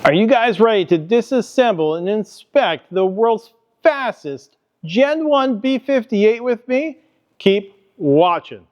Are you guys ready to disassemble and inspect the world's fastest Gen 1 B58 with me? Keep watching.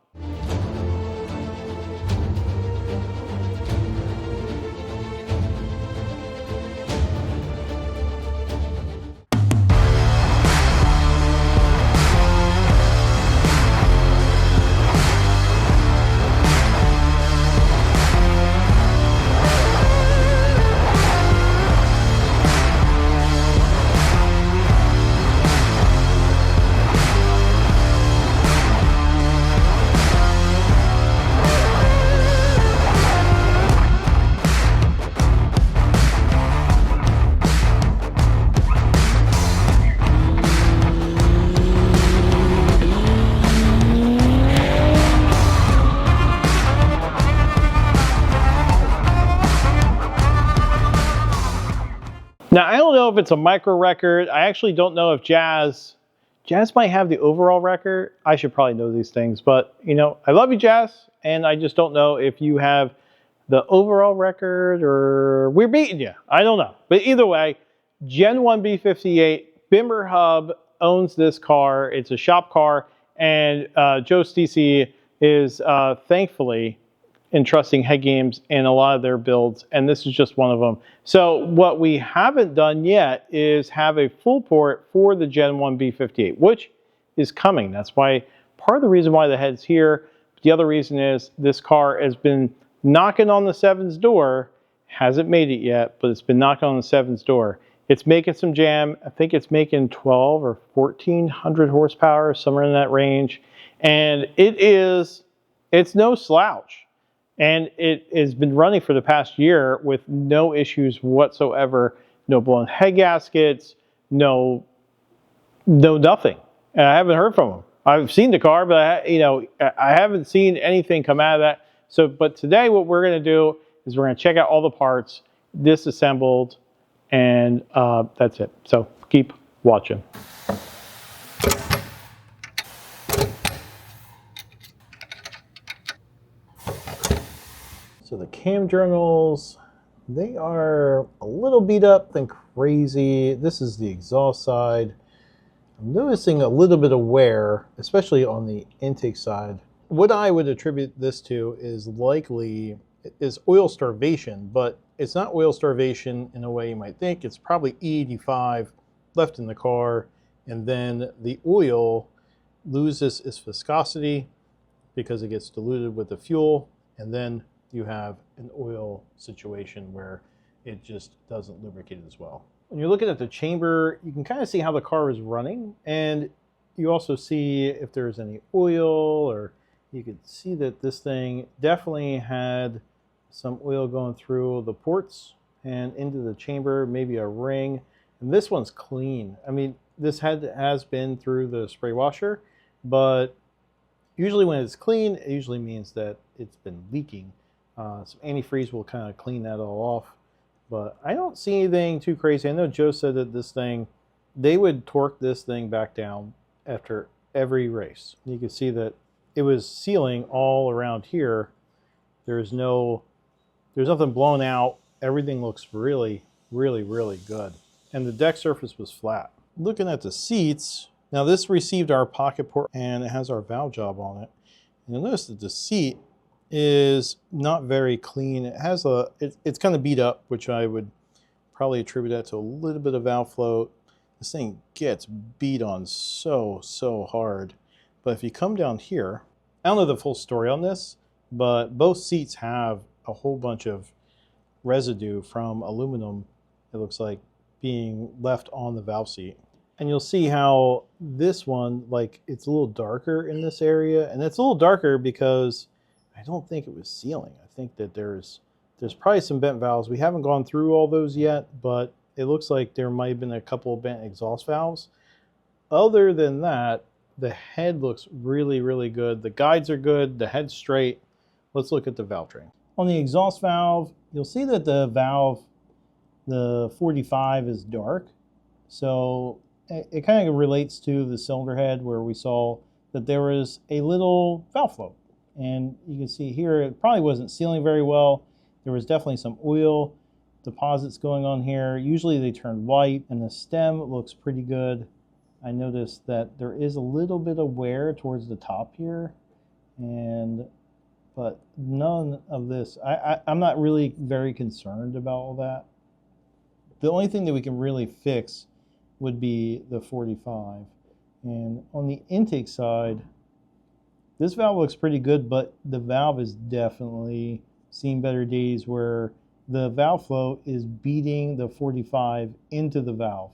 Now, I don't know if it's a micro record. I actually don't know if Jazz might have the overall record. I should probably know these things, but you know, I love you, Jazz, and I just don't know if you have the overall record or we're beating you. I don't know. But either way, Gen 1 B58, BimmerHub owns this car. It's a shop car, and Joe Stacey is thankfully entrusting HeadGames in a lot of their builds, and this is just one of them. So what we haven't done yet is have a full port for the Gen 1 B58, which is coming. That's why part of the reason why the head's here. The other reason is this car has been knocking on the 7's door, hasn't made it yet, but it's been knocking on the 7's door. It's making some jam. I think it's making 12 or 1400 horsepower, somewhere in that range. And it's no slouch. And it has been running for the past year with no issues whatsoever, no blown head gaskets, no nothing. And I haven't heard from them. I've seen the car, but I haven't seen anything come out of that. So, but today what we're going to do is we're going to check out all the parts, disassembled, and that's it. So keep watching. So the cam journals, they are a little beat up and crazy. This is the exhaust side. I'm noticing a little bit of wear, especially on the intake side. What I would attribute this to is likely oil starvation, but it's not oil starvation in a way you might think. It's probably E85 left in the car, and then the oil loses its viscosity because it gets diluted with the fuel, and then you have an oil situation where it just doesn't lubricate as well. When you're looking at the chamber, you can kind of see how the car is running, and you also see if there's any oil, or you could see that this thing definitely had some oil going through the ports and into the chamber, maybe a ring. And this one's clean. I mean, this head has been through the spray washer, but usually when it's clean, it usually means that it's been leaking. Some antifreeze will kind of clean that all off, but I don't see anything too crazy. I know Joe said that this thing, they would torque this thing back down after every race. You can see that it was sealing all around here. There's nothing blown out. Everything looks really, really, really good. And the deck surface was flat. Looking at the seats, now this received our pocket port and it has our valve job on it. And you'll notice that the seat is not very clean. It has it's kind of beat up, which I would probably attribute that to a little bit of valve float. This thing gets beat on so hard. But if you come down here, I don't know the full story on this, but both seats have a whole bunch of residue from aluminum, it looks like, being left on the valve seat. And you'll see how this one, like, it's a little darker in this area. And it's a little darker because I don't think it was sealing. I think that there's probably some bent valves. We haven't gone through all those yet, but it looks like there might have been a couple of bent exhaust valves. Other than that, the head looks really, really good. The guides are good. The head's straight. Let's look at the valve train. On the exhaust valve, you'll see that the valve, the 45 is dark. So it kind of relates to the cylinder head where we saw that there was a little valve float. And you can see here, it probably wasn't sealing very well. There was definitely some oil. deposits going on here. Usually they turn white, and the stem looks pretty good. I noticed that there is a little bit of wear towards the top here, but none of this. I'm not really very concerned about all that. The only thing that we can really fix would be the 45. And on the intake side, this valve looks pretty good, but the valve is definitely seen better days where the valve flow is beating the 45 into the valve.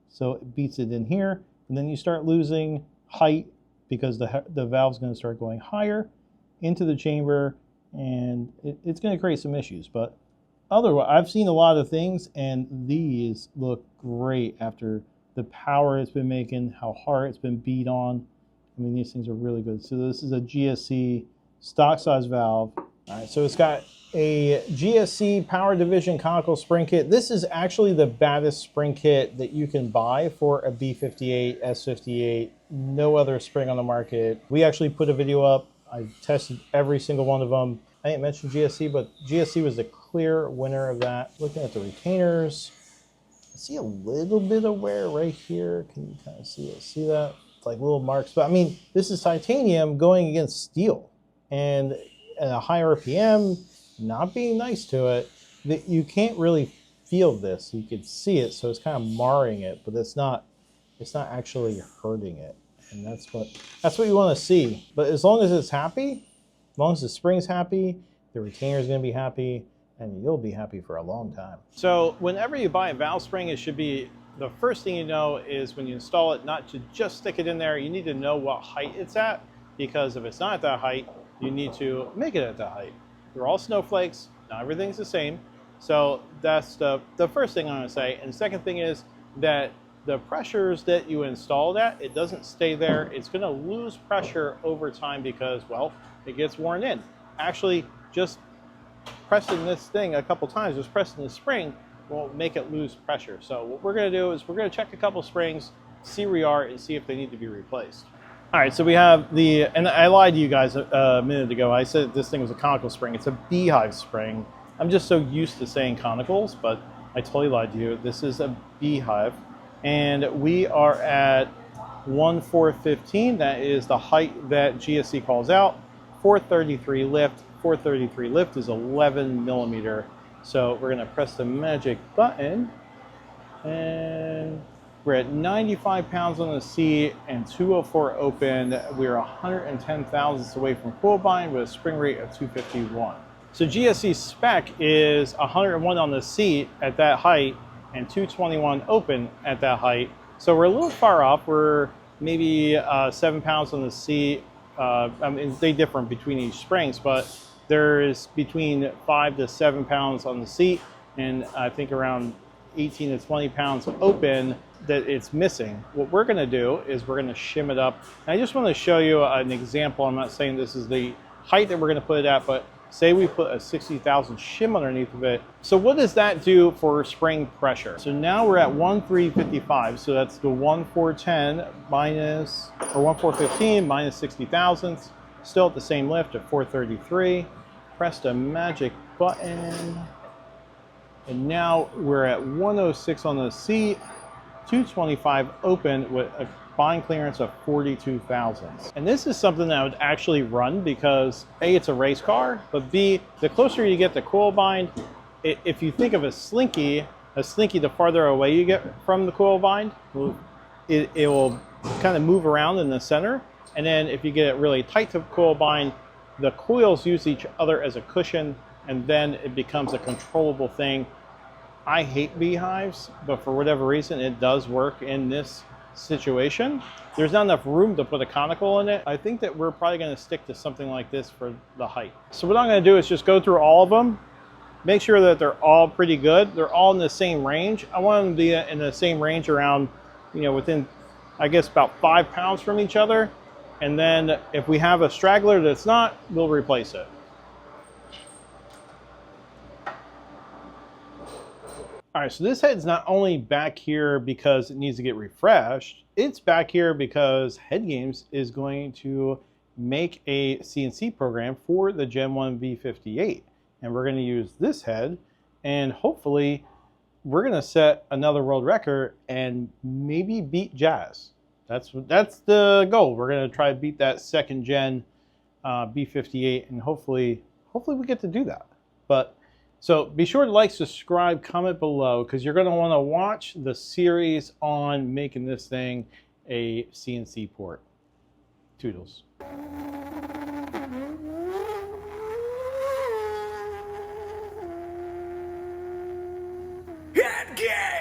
So it beats it in here, and then you start losing height because the valve's going to start going higher into the chamber, and it's going to create some issues. But otherwise, I've seen a lot of things, and these look great after the power it's been making, how hard it's been beat on. I mean, these things are really good. So this is a GSC stock size valve. All right, so it's got a GSC Power Division conical spring kit. This is actually the baddest spring kit that you can buy for a B58, S58. No other spring on the market. We actually put a video up. I tested every single one of them. I didn't mention GSC, but GSC was the clear winner of that. Looking at the retainers, I see a little bit of wear right here. Can you kind of see it? See that? It's like little marks. But I mean, this is titanium going against steel. And at a high RPM, not being nice to it, that you can't really feel this. You can see it, so it's kind of marring it, but it's not actually hurting it. And that's what you want to see. But as long as it's happy, as long as the spring's happy, the retainer is going to be happy, and you'll be happy for a long time. So whenever you buy a valve spring, it should be, the first thing you know is when you install it, not to just stick it in there. You need to know what height it's at, because if it's not at that height, you need to make it at that height. They're all snowflakes, not everything's the same. So that's the first thing I'm going to say. And the second thing is that the pressures that you installed at, it doesn't stay there. It's going to lose pressure over time because, well, it gets worn in. Actually, just pressing this thing a couple times, just pressing the spring, will make it lose pressure. So what we're going to do is we're going to check a couple springs, see where we are, and see if they need to be replaced. All right, so we have and I lied to you guys a minute ago. I said this thing was a conical spring. It's a beehive spring. I'm just so used to saying conicals, but I totally lied to you. This is a beehive, and we are at 1,415. That is the height that GSC calls out. 433 lift. 433 lift is 11 millimeter. So we're gonna press the magic button, and we're at 95 pounds on the seat and 204 open. We're 110 thousandths away from coil bind with a spring rate of 251. So GSC spec is 101 on the seat at that height and 221 open at that height. So we're a little far off. We're maybe 7 pounds on the seat. I mean, they differ between each springs, but there's between 5 to 7 pounds on the seat, and I think around 18 to 20 pounds open that it's missing. What we're going to do is we're going to shim it up. And I just want to show you an example. I'm not saying this is the height that we're going to put it at, but say we put a 60,000 shim underneath of it. So what does that do for spring pressure? So now we're at 1,355. So that's the 1,410 minus, or 1,415 minus 60 thousandths. Still at the same lift at 433. Press the magic button. And now we're at 106 on the seat, 225 open with a bind clearance of 42 thousandths. And this is something that I would actually run because A, it's a race car, but B, the closer you get to coil bind, if you think of a slinky, the farther away you get from the coil bind, it will kind of move around in the center. And then if you get it really tight to coil bind, the coils use each other as a cushion, and then it becomes a controllable thing. I hate beehives, but for whatever reason, it does work in this situation. There's not enough room to put a conical in it. I think that we're probably going to stick to something like this for the height. So what I'm going to do is just go through all of them, make sure that they're all pretty good. They're all in the same range. I want them to be in the same range around, you know, within, I guess, about 5 pounds from each other. And then if we have a straggler that's not, we'll replace it. All right, so this head's not only back here because it needs to get refreshed, it's back here because HeadGames is going to make a CNC program for the Gen 1 B58. And we're going to use this head and hopefully we're going to set another world record and maybe beat Jazz. That's the goal. We're going to try to beat that second gen B58, and hopefully we get to do that. But so be sure to like, subscribe, comment below, because you're going to want to watch the series on making this thing a CNC port. Toodles. HeadGames!